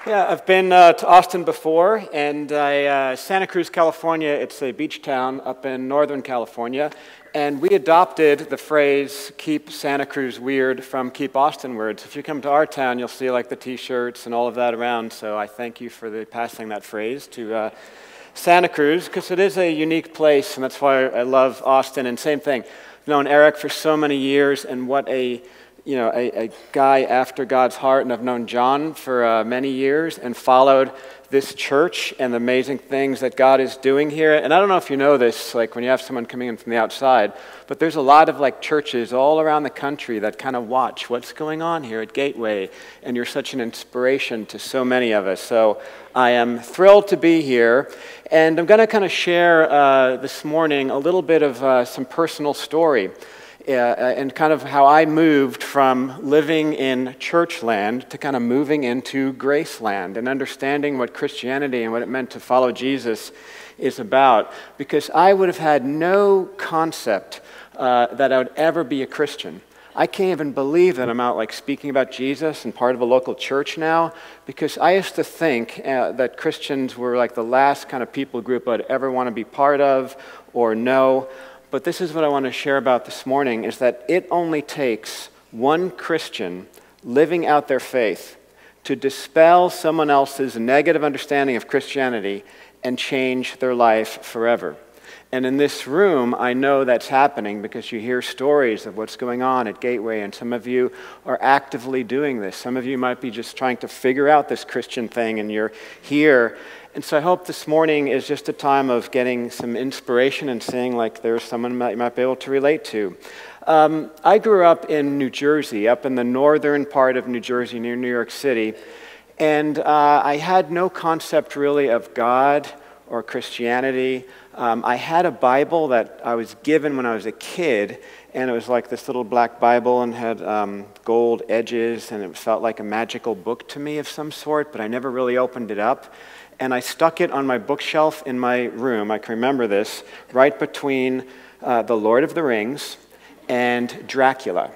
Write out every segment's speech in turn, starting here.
Yeah, I've been to Austin before, and Santa Cruz, California, it's a beach town up in Northern California, and we adopted the phrase, keep Santa Cruz weird from keep Austin weird. So if you come to our town, you'll see like the t-shirts and all of that around, so I thank you for passing that phrase to Santa Cruz, because it is a unique place, and that's why I love Austin. And same thing, I've known Eric for so many years, and what a guy after God's heart, and I've known John for many years and followed this church and the amazing things that God is doing here. And I don't know if you know this, like when you have someone coming in from the outside, but there's a lot of like churches all around the country that kind of watch what's going on here at Gateway, and you're such an inspiration to so many of us. So I am thrilled to be here, and I'm going to kind of share this morning a little bit of some personal story. And kind of how I moved from living in church land to kind of moving into Graceland and understanding what Christianity and what it meant to follow Jesus is about. Because I would have had no concept that I would ever be a Christian. I can't even believe that I'm out like speaking about Jesus and part of a local church now, because I used to think that Christians were like the last kind of people group I'd ever want to be part of or know. But this is what I want to share about this morning, is that it only takes one Christian living out their faith to dispel someone else's negative understanding of Christianity and change their life forever. And in this room, I know that's happening because you hear stories of what's going on at Gateway, and some of you are actively doing this. Some of you might be just trying to figure out this Christian thing, and you're here. And so I hope this morning is just a time of getting some inspiration and seeing like there's someone you might be able to relate to. I grew up in New Jersey, up in the northern part of New Jersey near New York City, and I had no concept really of God or Christianity. I had a Bible that I was given when I was a kid, and it was like this little black Bible and had gold edges, and it felt like a magical book to me of some sort, but I never really opened it up. And I stuck it on my bookshelf in my room, I can remember this, right between The Lord of the Rings and Dracula.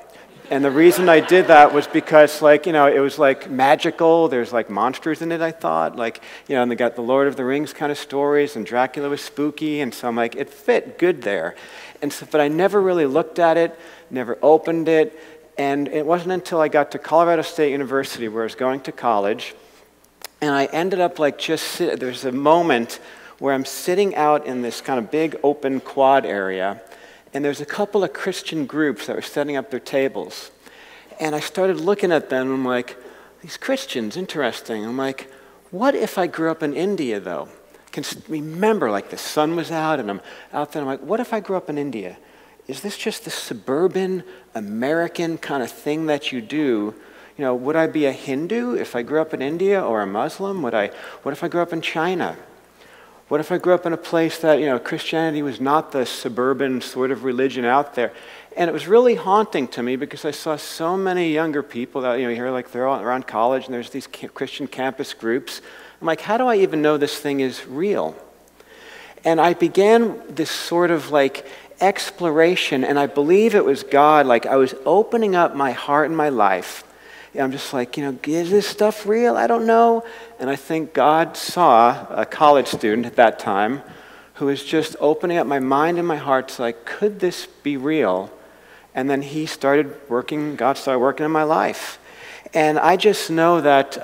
And the reason I did that was because, like, it was like magical. There's like monsters in it, I thought. Like, and they got the Lord of the Rings kind of stories, and Dracula was spooky, and so I'm like, it fit good there. And so, but I never really looked at it, never opened it, and it wasn't until I got to Colorado State University, where I was going to college, and I ended up like there's a moment where I'm sitting out in this kind of big open quad area, and there's a couple of Christian groups that were setting up their tables. And I started looking at them, and I'm like, these Christians, interesting. I'm like, what if I grew up in India, though? I can remember, like, the sun was out, and I'm out there, and I'm like, what if I grew up in India? Is this just the suburban American kind of thing that you do? Would I be a Hindu if I grew up in India, or a Muslim? What if I grew up in China? What if I grew up in a place that, Christianity was not the suburban sort of religion out there? And it was really haunting to me because I saw so many younger people that, you hear like they're all around college and there's these Christian campus groups. I'm like, how do I even know this thing is real? And I began this sort of like exploration, and I believe it was God. Like, I was opening up my heart and my life. I'm just like, is this stuff real? I don't know. And I think God saw a college student at that time who was just opening up my mind and my heart to like, could this be real? And then God started working in my life. And I just know that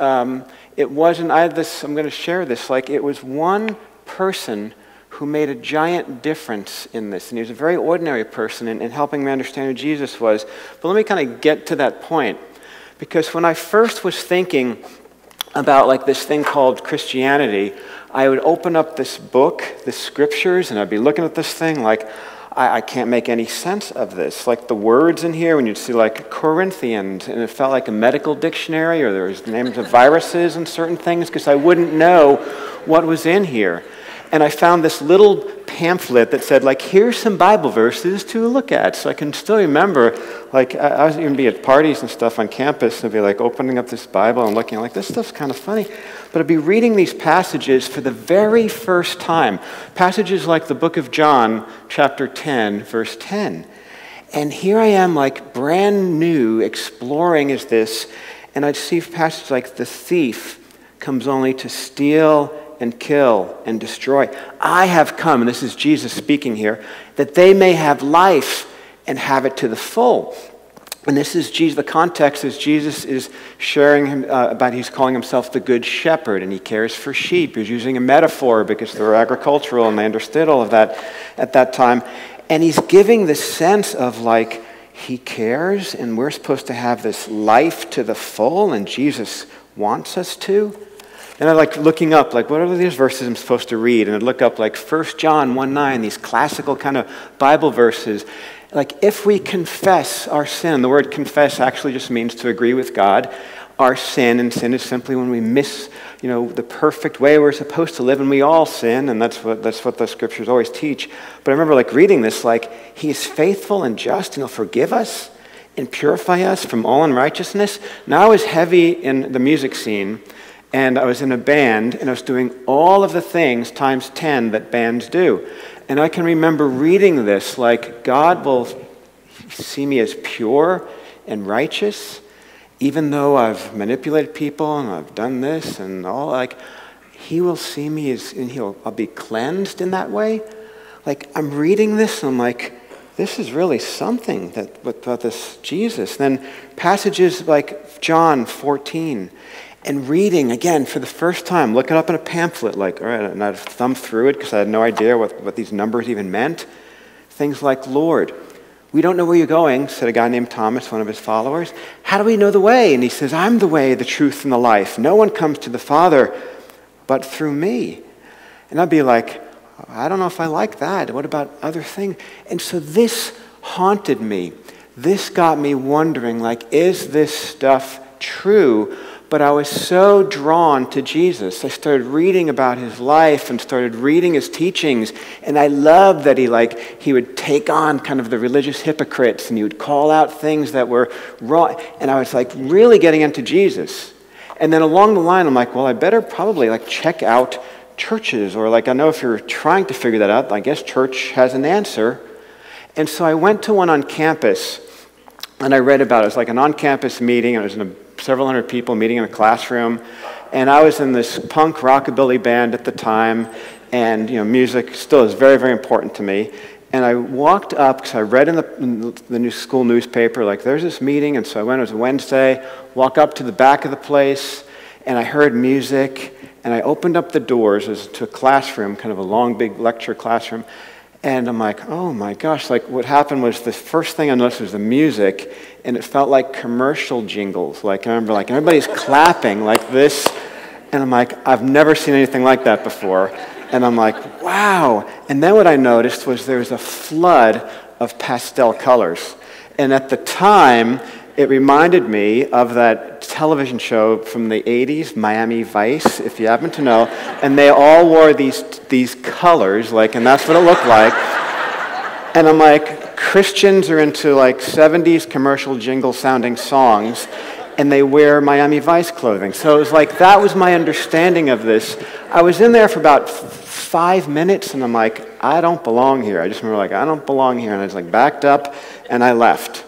it wasn't, I'm going to share this, like it was one person who made a giant difference in this. And he was a very ordinary person in helping me understand who Jesus was. But let me kind of get to that point. Because when I first was thinking about like this thing called Christianity, I would open up this book, the scriptures, and I'd be looking at this thing like, I can't make any sense of this. Like the words in here, when you'd see like Corinthians, and it felt like a medical dictionary, or there was names of viruses and certain things, because I wouldn't know what was in here. And I found this little pamphlet that said, like, here's some Bible verses to look at. So I can still remember, like, I was even be at parties and stuff on campus, and I'd be like opening up this Bible and looking, like, this stuff's kind of funny. But I'd be reading these passages for the very first time. Passages like the book of John, chapter 10, verse 10. And here I am, like, brand new, exploring is this, and I'd see passages like the thief comes only to steal and kill and destroy. I have come," and this is Jesus speaking here, "that they may have life and have it to the full." And this is Jesus. The context is Jesus is sharing about he's calling himself the Good Shepherd, and he cares for sheep. He's using a metaphor because they were agricultural and they understood all of that at that time. And he's giving this sense of like he cares, and we're supposed to have this life to the full, and Jesus wants us to. And I like looking up, like, what are these verses I'm supposed to read? And I'd look up, like, 1 John 1:9, these classical kind of Bible verses. Like, if we confess our sin, the word confess actually just means to agree with God, our sin, and sin is simply when we miss, the perfect way we're supposed to live, and we all sin, and that's what the scriptures always teach. But I remember, like, reading this, like, he is faithful and just, and he'll forgive us and purify us from all unrighteousness. Now, I was heavy in the music scene, and I was in a band, and I was doing all of the things times 10 that bands do. And I can remember reading this, like, God will see me as pure and righteous, even though I've manipulated people and I've done this and all, like, he will see me as, and I'll be cleansed in that way. Like, I'm reading this, and I'm like, this is really something about this Jesus. Then passages like John 14, and reading, again, for the first time, looking up in a pamphlet, like, all right, and I'd thumb through it because I had no idea what these numbers even meant. Things like, Lord, we don't know where you're going, said a guy named Thomas, one of his followers. How do we know the way? And he says, I'm the way, the truth, and the life. No one comes to the Father but through me. And I'd be like, I don't know if I like that. What about other things? And so this haunted me. This got me wondering, like, is this stuff true? But I was so drawn to Jesus. I started reading about his life and started reading his teachings. And I loved that he would take on kind of the religious hypocrites, and he would call out things that were wrong. And I was like really getting into Jesus. And then along the line, I'm like, well, I better probably like check out churches. Or like, I know if you're trying to figure that out, I guess church has an answer. And so I went to one on campus, and I read about it. It was like an on-campus meeting. It was in several hundred people meeting in a classroom, and I was in this punk rockabilly band at the time, and music still is very, very important to me. And I walked up because I read in the new school newspaper, like, there's this meeting, and so I went. It was a Wednesday. Walk up to the back of the place, and I heard music, and I opened up the doors to a classroom, kind of a long, big lecture classroom. And I'm like, oh my gosh, like what happened was the first thing I noticed was the music, and it felt like commercial jingles. Like I remember like everybody's clapping like this, and I'm like, I've never seen anything like that before. And I'm like, wow. And then what I noticed was there was a flood of pastel colors. And at the time, it reminded me of that television show from the 80s, Miami Vice, if you happen to know. And they all wore these colors, like, and that's what it looked like. And I'm like, Christians are into like 70s commercial jingle sounding songs, and they wear Miami Vice clothing. So it was like, that was my understanding of this. I was in there for about 5 minutes, and I'm like, I don't belong here. I just remember like, I don't belong here. And I was like backed up, and I left.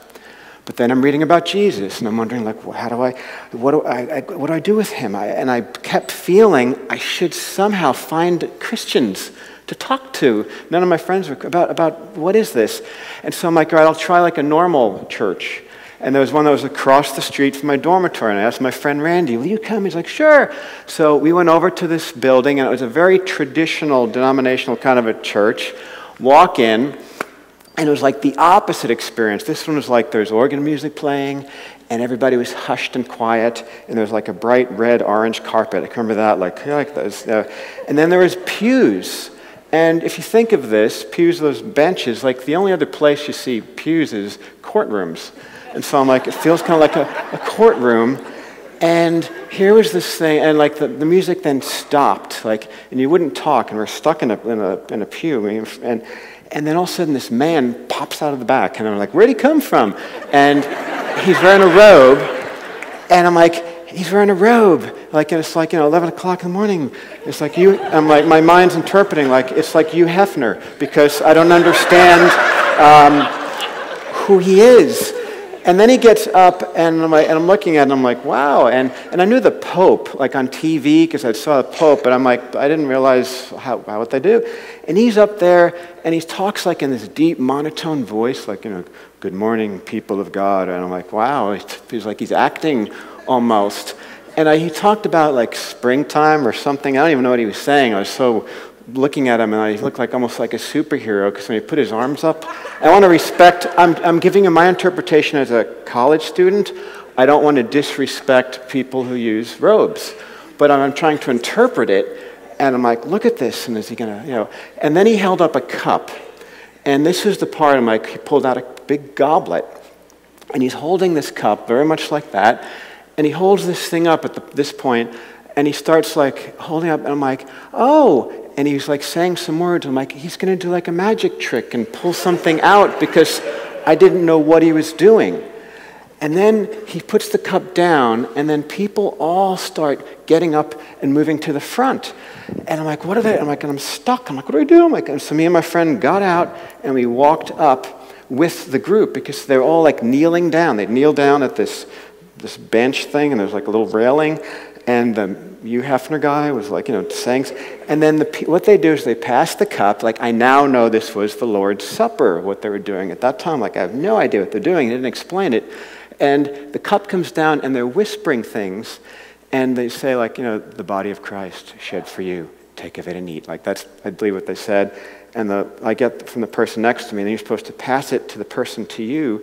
But then I'm reading about Jesus, and I'm wondering, like, well, what do I do with him? And I kept feeling I should somehow find Christians to talk to. None of my friends were about what is this? And so I'm like, all right, I'll try like a normal church. And there was one that was across the street from my dormitory, and I asked my friend Randy, will you come? He's like, sure. So we went over to this building, and it was a very traditional, denominational kind of a church. Walk in, and it was like the opposite experience. This one was like there's organ music playing, and everybody was hushed and quiet, and there was like a bright red, orange carpet. I can remember that, like those. And then there was pews. And if you think of this, pews, those benches, like the only other place you see pews is courtrooms. And so I'm like, it feels kind of like a courtroom. And here was this thing, and like the music then stopped, like, and you wouldn't talk, and we're stuck in a pew, and then all of a sudden this man pops out of the back, and I'm like, where'd he come from? And he's wearing a robe, and I'm like, he's wearing a robe, like, and it's like, 11 o'clock in the morning. It's like I'm like, my mind's interpreting, like, it's like Hugh Hefner, because I don't understand who he is. And then he gets up, and I'm looking at it, and I'm like, wow. And I knew the Pope, like on TV, because I saw the Pope, but I'm like, I didn't realize what they do. And he's up there, and he talks like in this deep monotone voice, like, good morning, people of God. And I'm like, wow, it feels like he's acting almost. And he talked about like springtime or something. I don't even know what he was saying. I was so looking at him, and he looked like almost like a superhero, because when he put his arms up, I want to respect, I'm giving him my interpretation as a college student. I don't want to disrespect people who use robes, but I'm trying to interpret it, and I'm like, look at this, and is he gonna, and then he held up a cup, and this is the part, I'm like, he pulled out a big goblet, and he's holding this cup very much like that, and he holds this thing up at this point, and he starts like holding up, and I'm like, oh. And he's like saying some words. I'm like, he's going to do like a magic trick and pull something out, because I didn't know what he was doing. And then he puts the cup down, and then people all start getting up and moving to the front. And I'm like, what are they? I'm like, and I'm stuck. I'm like, what do I do? I'm like, and so me and my friend got out, and we walked up with the group, because they're all like kneeling down. They kneel down at this bench thing, and there's like a little railing. And the Hugh Hefner guy was like, saying, and then what they do is they pass the cup. Like, I now know this was the Lord's Supper, what they were doing at that time. Like, I have no idea what they're doing. They didn't explain it. And the cup comes down, and they're whispering things, and they say, like, the body of Christ shed for you. Take of it and eat. Like, that's, I believe, what they said. And I get from the person next to me, and then you're supposed to pass it to the person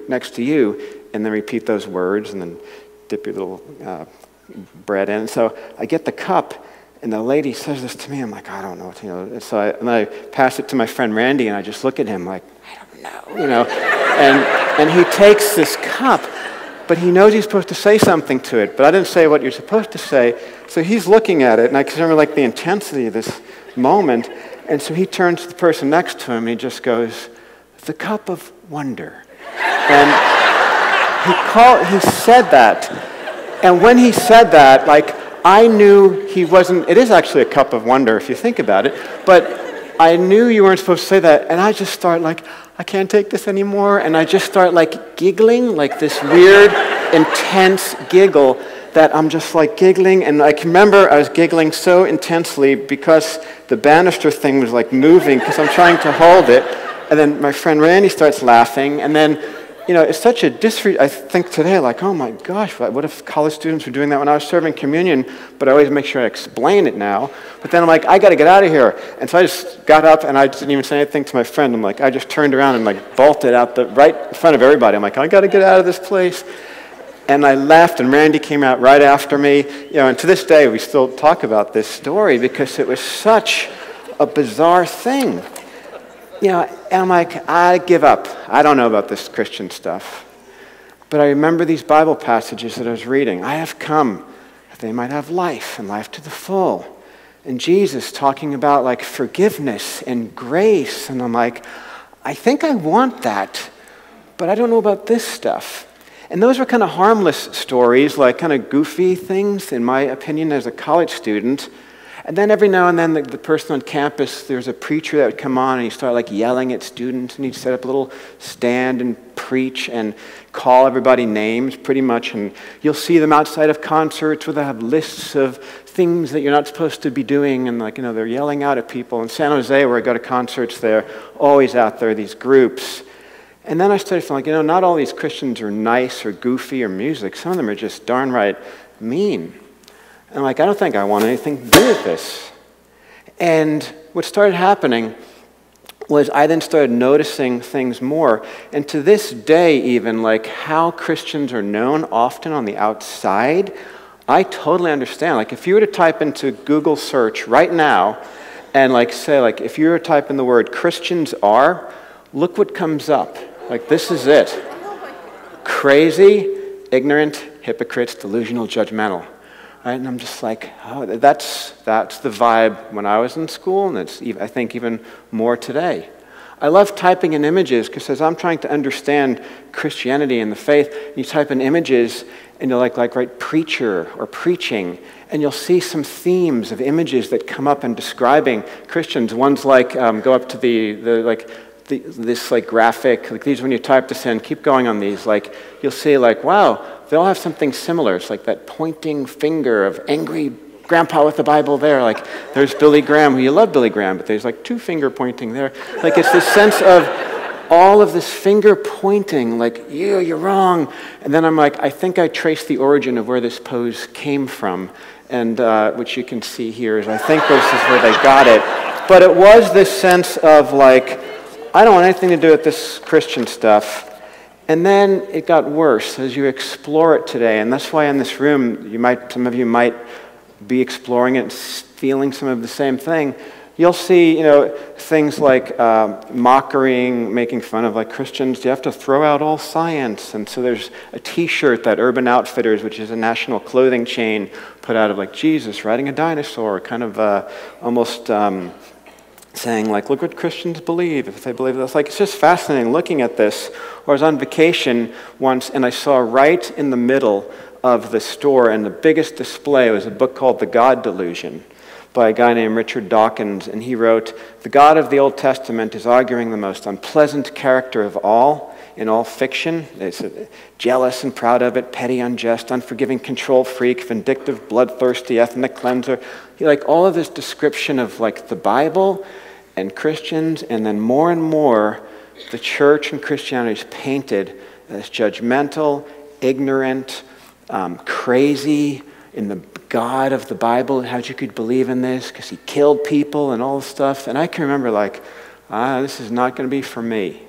next to you, and then repeat those words, and then dip your little bread in. So I get the cup, and the lady says this to me. I'm like, I don't know what, So and I pass it to my friend Randy, and I just look at him like, I don't know, And he takes this cup, but he knows he's supposed to say something to it. But I didn't say what you're supposed to say. So he's looking at it, and I can remember like the intensity of this moment. And so he turns to the person next to him, and he just goes, the cup of wonder. And he said that. And when he said that, like, I knew he wasn't, it is actually a cup of wonder if you think about it, but I knew you weren't supposed to say that, and I just start like, I can't take this anymore, and I just start like giggling, like this weird, intense giggle that I'm just like giggling, and I can remember I was giggling so intensely because the banister thing was like moving because I'm trying to hold it, and then my friend Randy starts laughing, and then it's such a disrespect. I think today, like, oh my gosh, what if college students were doing that when I was serving communion? But I always make sure I explain it now. But then I'm like, I got to get out of here. And so I just got up, and I didn't even say anything to my friend. I'm like, I just turned around and like bolted out right in front of everybody. I'm like, I got to get out of this place. And I left, and Randy came out right after me. And to this day, we still talk about this story because it was such a bizarre thing. And I'm like, I give up. I don't know about this Christian stuff. But I remember these Bible passages that I was reading. I have come that they might have life, and life to the full. And Jesus talking about like forgiveness and grace. And I'm like, I think I want that, but I don't know about this stuff. And those were kind of harmless stories, like kind of goofy things, in my opinion, as a college student. And then every now and then, the person on campus, there's a preacher that would come on, and he'd start like yelling at students, and he'd set up a little stand and preach and call everybody names pretty much. And you'll see them outside of concerts where they have lists of things that you're not supposed to be doing, and like, they're yelling out at people. In San Jose, where I go to concerts, they're always out there, these groups. And then I started feeling like, not all these Christians are nice or goofy or music. Some of them are just darn right mean. And I'm like, I don't think I want anything to do with this. And what started happening was I then started noticing things more. And to this day even, like how Christians are known often on the outside, I totally understand. Like if you were to type into Google search right now and like say, like if you were to type in the word Christians are, look what comes up. Like this is it. Crazy, ignorant, hypocrites, delusional, judgmental. Right? And I'm just like, oh, that's the vibe when I was in school, and it's, I think, even more today. I love typing in images because as I'm trying to understand Christianity and the faith, you type in images and you'll like write preacher or preaching, and you'll see some themes of images that come up in describing Christians. One's like, go up to the this like graphic, like these when you type this in, keep going on these, like you'll see like, wow, they all have something similar. It's like that pointing finger of angry grandpa with the Bible there. Like there's Billy Graham, who you love Billy Graham, but there's like two finger pointing there. Like it's this sense of all of this finger pointing, like, you're wrong. And then I'm like, I think I traced the origin of where this pose came from, and which you can see here is I think this is where they got it. But it was this sense of like, I don't want anything to do with this Christian stuff. And then it got worse as you explore it today, and that's why in this room, some of you might be exploring it, feeling some of the same thing. You'll see, things like mocking, making fun of like Christians. You have to throw out all science. And so there's a T-shirt that Urban Outfitters, which is a national clothing chain, put out of like Jesus riding a dinosaur, kind of almost saying like, look what Christians believe, if they believe this. Like, it's just fascinating looking at this. I was on vacation once, and I saw right in the middle of the store, and the biggest display was a book called The God Delusion by a guy named Richard Dawkins, and he wrote, the God of the Old Testament is arguing the most unpleasant character of all in all fiction. It's jealous and proud of it, petty, unjust, unforgiving control freak, vindictive, bloodthirsty, ethnic cleanser. Like all of this description of like the Bible and Christians, and then more and more the church and Christianity is painted as judgmental, ignorant, crazy, in the God of the Bible, how you could believe in this because he killed people and all this stuff. And I can remember like, this is not going to be for me.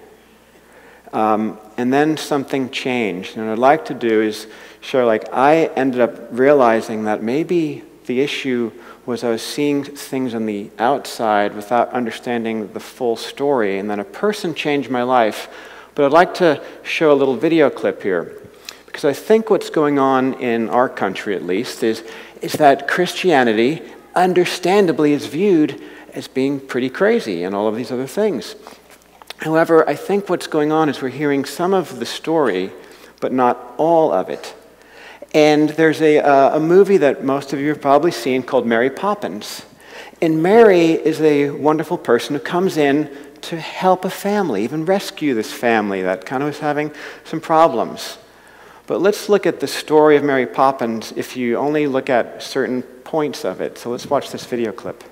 And then something changed. And what I'd like to do is show, like, I ended up realizing that maybe the issue was I was seeing things on the outside without understanding the full story. And then a person changed my life. But I'd like to show a little video clip here. Because I think what's going on in our country, at least, is that Christianity, understandably, is viewed as being pretty crazy and all of these other things. However, I think what's going on is we're hearing some of the story, but not all of it. And there's a movie that most of you have probably seen called Mary Poppins. And Mary is a wonderful person who comes in to help a family, even rescue this family that kind of was having some problems. But let's look at the story of Mary Poppins if you only look at certain points of it. So let's watch this video clip.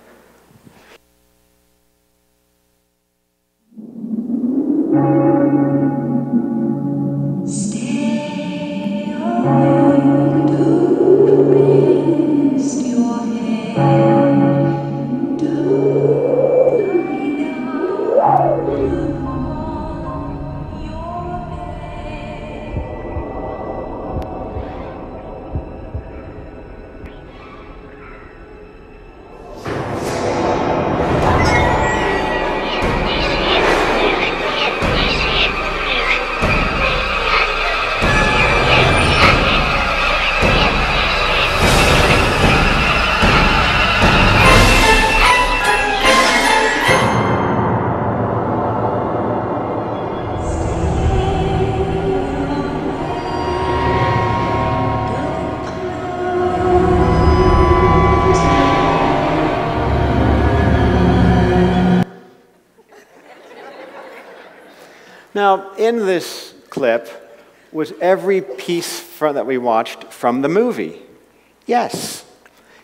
Stay awake, don't rest your head, don't lie down upon your bed. Now, in this clip was every piece that we watched from the movie. Yes,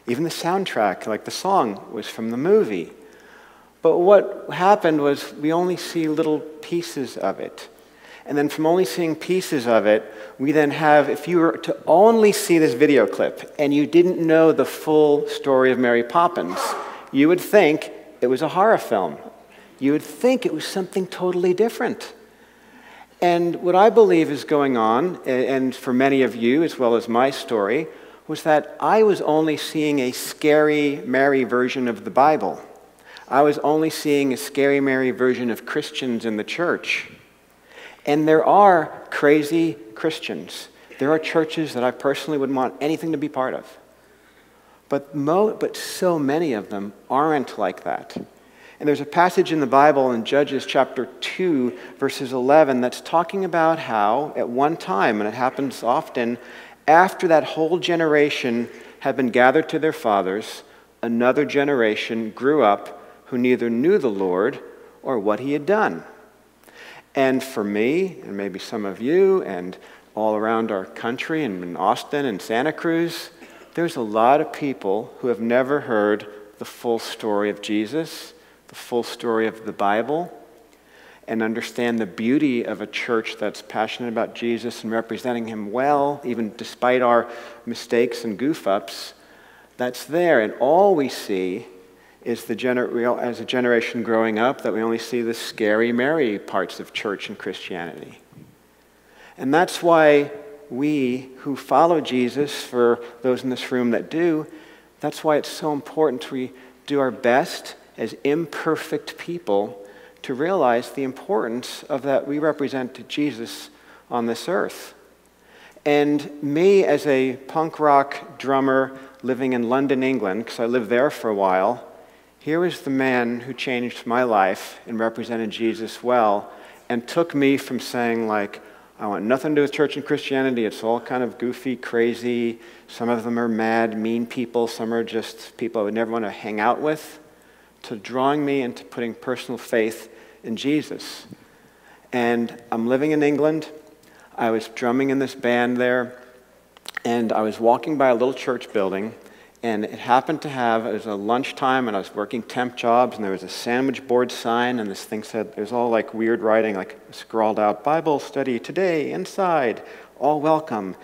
even the soundtrack, like the song, was from the movie. But what happened was we only see little pieces of it. And then from only seeing pieces of it, we then have, if you were to only see this video clip and you didn't know the full story of Mary Poppins, you would think it was a horror film. You would think it was something totally different. And what I believe is going on, and for many of you as well as my story, was that I was only seeing a scary Mary version of the Bible. I was only seeing a scary Mary version of Christians in the church. And there are crazy Christians. There are churches that I personally wouldn't want anything to be part of. But so many of them aren't like that. And there's a passage in the Bible in Judges chapter 2, verses 11, that's talking about how at one time, and it happens often, after that whole generation had been gathered to their fathers, another generation grew up who neither knew the Lord or what he had done. And for me, and maybe some of you, and all around our country, and in Austin and Santa Cruz, there's a lot of people who have never heard the full story of Jesus, the full story of the Bible, and understand the beauty of a church that's passionate about Jesus and representing him well, even despite our mistakes and goof-ups. That's there, and all we see is as a generation growing up, that we only see the scary Mary parts of church and Christianity. And that's why we who follow Jesus, for those in this room that do, that's why it's so important we do our best as imperfect people to realize the importance of that we represent Jesus on this earth. And me as a punk rock drummer living in London, England, because I lived there for a while, here was the man who changed my life and represented Jesus well and took me from saying, like, I want nothing to do with church and Christianity. It's all kind of goofy, crazy. Some of them are mad, mean people. Some are just people I would never want to hang out with, to drawing me into putting personal faith in Jesus. And I'm living in England. I was drumming in this band there, and I was walking by a little church building, and it happened to have, it was a lunchtime, and I was working temp jobs, and there was a sandwich board sign, and this thing said, it was all like weird writing, like scrawled out, Bible study today, inside, all welcome.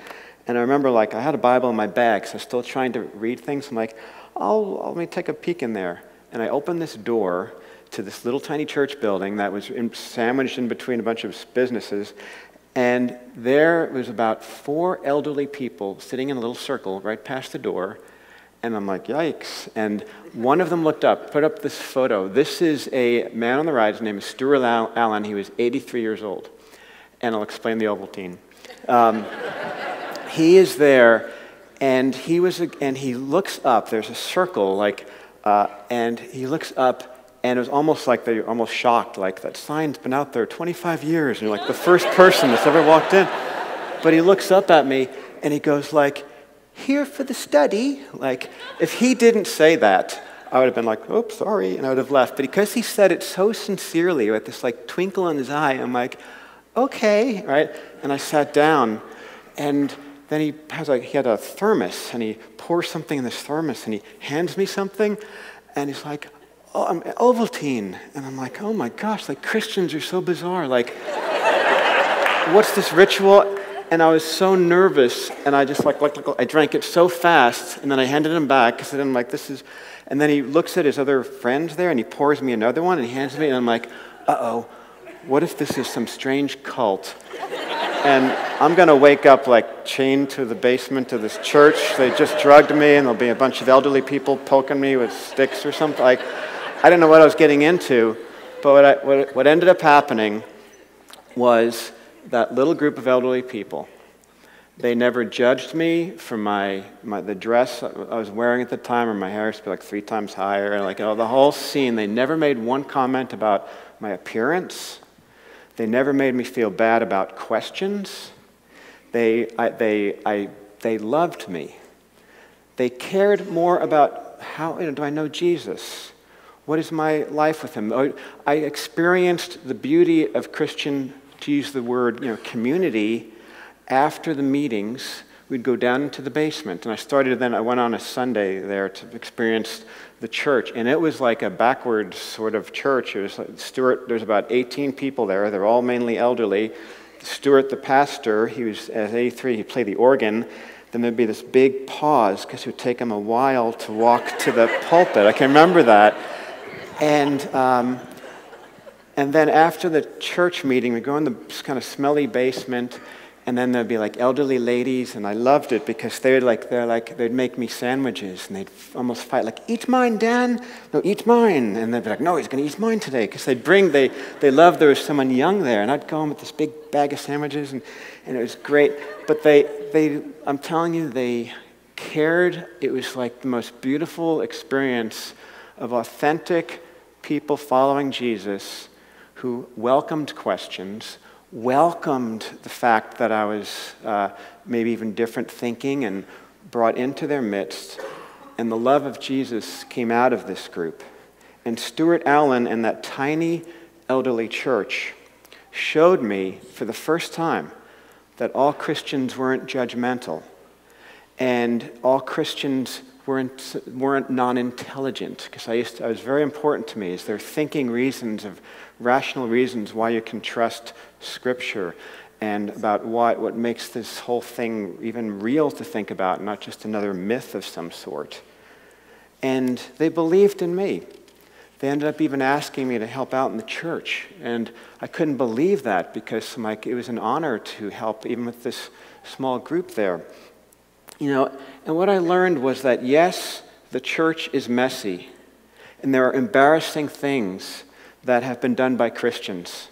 And I remember, like, I had a Bible in my bag, so I was still trying to read things. I'm like, let me take a peek in there. And I opened this door to this little tiny church building that was sandwiched in between a bunch of businesses. And there was about 4 elderly people sitting in a little circle right past the door. And I'm like, yikes. And one of them looked up, put up this photo. This is a man on the right. His name is Stuart Allen. He was 83 years old. And I'll explain the Ovaltine. He is there, and he looks up. There's a circle, like, and he looks up, and it was almost like they were almost shocked, like, that sign's been out there 25 years, and you're like the first person that's ever walked in. But he looks up at me, and he goes like, here for the study. Like, if he didn't say that, I would have been like, oops, sorry, and I would have left. But because he said it so sincerely, with this like twinkle in his eye, I'm like, okay, right? And I sat down, and then he had a thermos, and he pours something in this thermos, and he hands me something, and he's like, oh, I'm Ovaltine. And I'm like, oh my gosh, like Christians are so bizarre. Like, what's this ritual? And I was so nervous, and I just I drank it so fast, and then I handed him back, because I'm like, this is, and then he looks at his other friends there, and he pours me another one, and he hands me, and I'm like, uh-oh, what if this is some strange cult? And I'm going to wake up like chained to the basement of this church. They just drugged me, and there'll be a bunch of elderly people poking me with sticks or something. Like, I didn't know what I was getting into, but what ended up happening was that little group of elderly people, they never judged me for the dress I was wearing at the time, or my hair used to be like 3 times higher, and like the whole scene. They never made one comment about my appearance. They never made me feel bad about questions. They loved me. They cared more about how do I know Jesus? What is my life with him? I experienced the beauty of Christian, to use the word, community. After the meetings, we'd go down into the basement, and I went on a Sunday there to experience the church, and it was like a backwards sort of church. It was like there's about 18 people there. They're all mainly elderly. Stuart, the pastor, he was at 83, he played the organ. Then there'd be this big pause, because it would take him a while to walk to the pulpit. I can remember that. And then after the church meeting, we'd go in this kind of smelly basement, and then there'd be like elderly ladies, and I loved it because they'd make me sandwiches, and they'd almost fight, like, eat mine, Dan. No, eat mine. And they'd be like, no, he's going to eat mine today, because they loved there was someone young there, and I'd go home with this big bag of sandwiches, and it was great. But I'm telling you, they cared. It was like the most beautiful experience of authentic people following Jesus, who welcomed questions, welcomed the fact that I was maybe even different thinking, and brought into their midst. And the love of Jesus came out of this group. And Stuart Allen and that tiny elderly church showed me for the first time that all Christians weren't judgmental and all Christians weren't non-intelligent, because it was very important to me. Is there thinking reasons, of rational reasons why you can trust Scripture, and about what makes this whole thing even real to think about, not just another myth of some sort. And they believed in me. They ended up even asking me to help out in the church, and I couldn't believe that, because it was an honor to help even with this small group there. And what I learned was that, yes, the church is messy, and there are embarrassing things that have been done by Christians.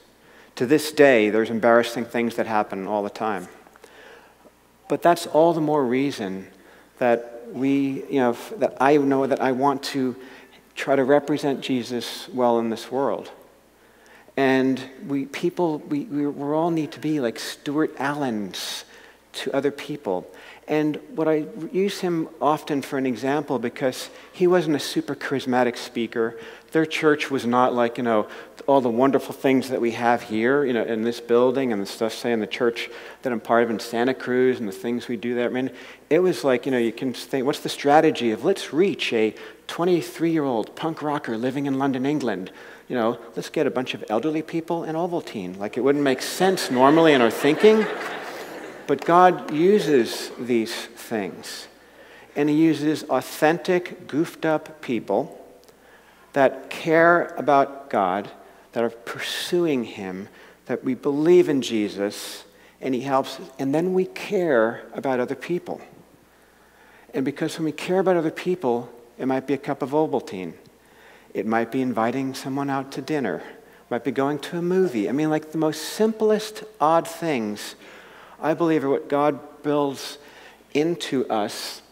To this day, there's embarrassing things that happen all the time. But that's all the more reason that that I know that I want to try to represent Jesus well in this world. And we all need to be like Stuart Allens to other people. And what I use him often for an example, because he wasn't a super charismatic speaker. Their church was not like, all the wonderful things that we have here, in this building, and the stuff, say, in the church that I'm part of in Santa Cruz, and the things we do there. I mean, it was like, you can think, what's the strategy of let's reach a 23-year-old punk rocker living in London, England? Let's get a bunch of elderly people in Ovaltine. Like, it wouldn't make sense normally in our thinking. But God uses these things, and He uses authentic, goofed-up people that care about God, that are pursuing Him, that we believe in Jesus, and He helps us, and then we care about other people. And because when we care about other people, it might be a cup of Ovaltine. It might be inviting someone out to dinner. It might be going to a movie. I mean, like the most simplest, odd things, I believe, are what God builds into us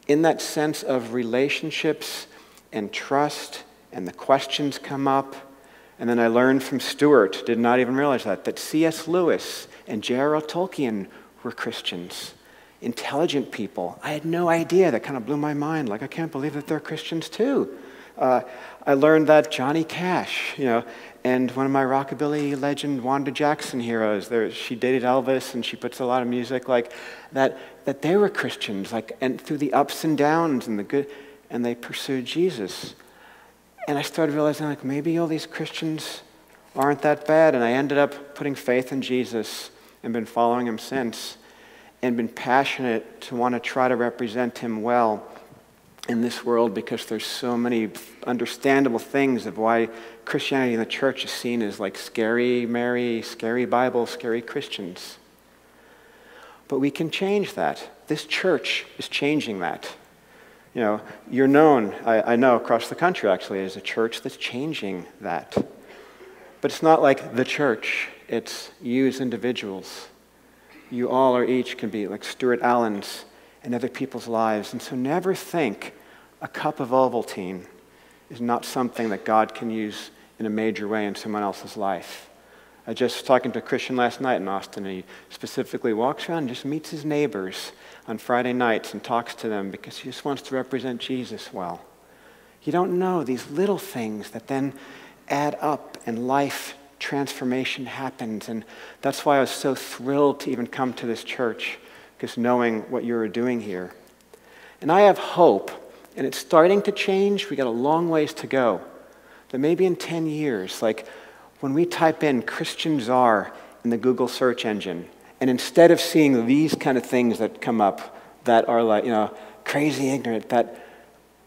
in that sense of relationships and trust, and the questions come up. And then I learned from Stuart, did not even realize that C.S. Lewis and J.R.R. Tolkien were Christians, intelligent people. I had no idea. That kind of blew my mind. Like, I can't believe that they're Christians too. I learned that Johnny Cash, and one of my rockabilly legend Wanda Jackson heroes, she dated Elvis, and she puts a lot of music like that they were Christians, and through the ups and downs and the good, and they pursued Jesus. And I started realizing, maybe all these Christians aren't that bad, and I ended up putting faith in Jesus and been following Him since, and been passionate to want to try to represent Him well in this world, because there's so many understandable things of why Christianity in the church is seen as like scary Mary, scary Bible, scary Christians. But we can change that. This church is changing that. You're known, I know, across the country actually, as a church that's changing that. But it's not like the church, it's you as individuals. You all each can be like Stuart Allens in other people's lives. And so never think a cup of Ovaltine is not something that God can use in a major way in someone else's life. I just was talking to a Christian last night in Austin, and he specifically walks around and just meets his neighbors on Friday nights and talks to them because he just wants to represent Jesus well. You don't know these little things that then add up and life transformation happens. And that's why I was so thrilled to even come to this church, because knowing what you were doing here. And I have hope, and it's starting to change. We got a long ways to go. But maybe in 10 years, like when we type in Christian czar in the Google search engine, and instead of seeing these kind of things that come up that are like, crazy ignorant, that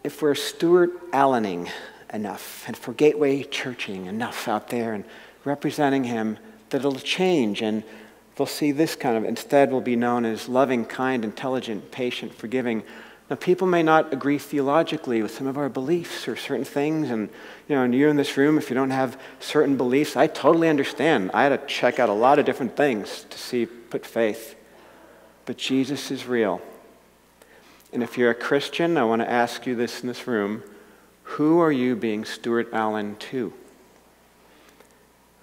if we're Stuart Allening enough, and for Gateway Churching enough out there and representing Him, that it'll change, and they'll see this kind of, instead will be known as loving, kind, intelligent, patient, forgiving. Now, people may not agree theologically with some of our beliefs or certain things, and and you're in this room, if you don't have certain beliefs, I totally understand. I had to check out a lot of different things to put faith. But Jesus is real. And if you're a Christian, I want to ask you this in this room: who are you being Stuart Allen to?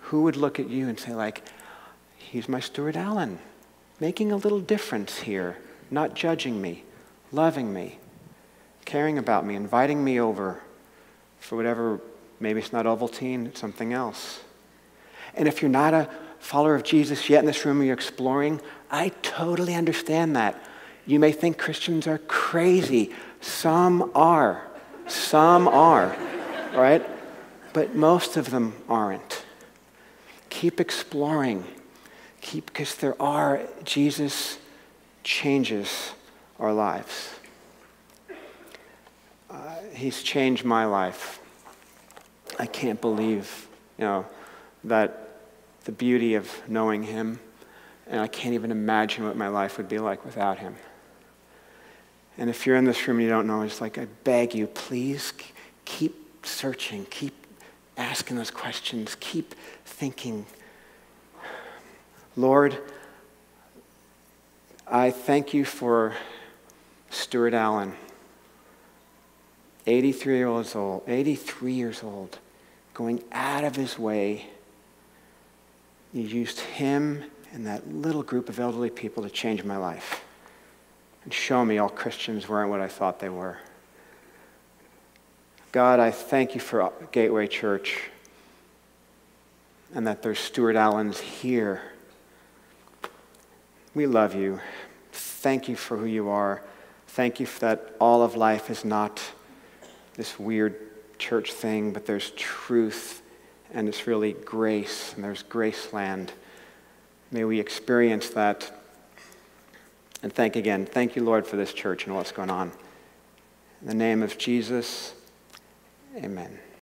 Who would look at you and say, like, he's my Stuart Allen, making a little difference here, not judging me, loving me, caring about me, inviting me over for whatever, maybe it's not Ovaltine, it's something else. And if you're not a follower of Jesus yet in this room, you're exploring, I totally understand that. You may think Christians are crazy. Some are. Some are, right? But most of them aren't. Keep exploring. Because Jesus changes our lives. He's changed my life. I can't believe, that the beauty of knowing him, and I can't even imagine what my life would be like without him. And if you're in this room and you don't know, it's like, I beg you, please keep searching, keep asking those questions, keep thinking. Lord, I thank you for Stuart Allen, 83 years old, going out of his way. You used him and that little group of elderly people to change my life and show me all Christians weren't what I thought they were. God, I thank you for Gateway Church and that there's Stuart Allens here. We love you. Thank you for who you are. Thank you for that all of life is not this weird church thing, but there's truth and it's really grace, and there's Graceland. May we experience that. And thank you, Lord, for this church and what's going on. In the name of Jesus, amen.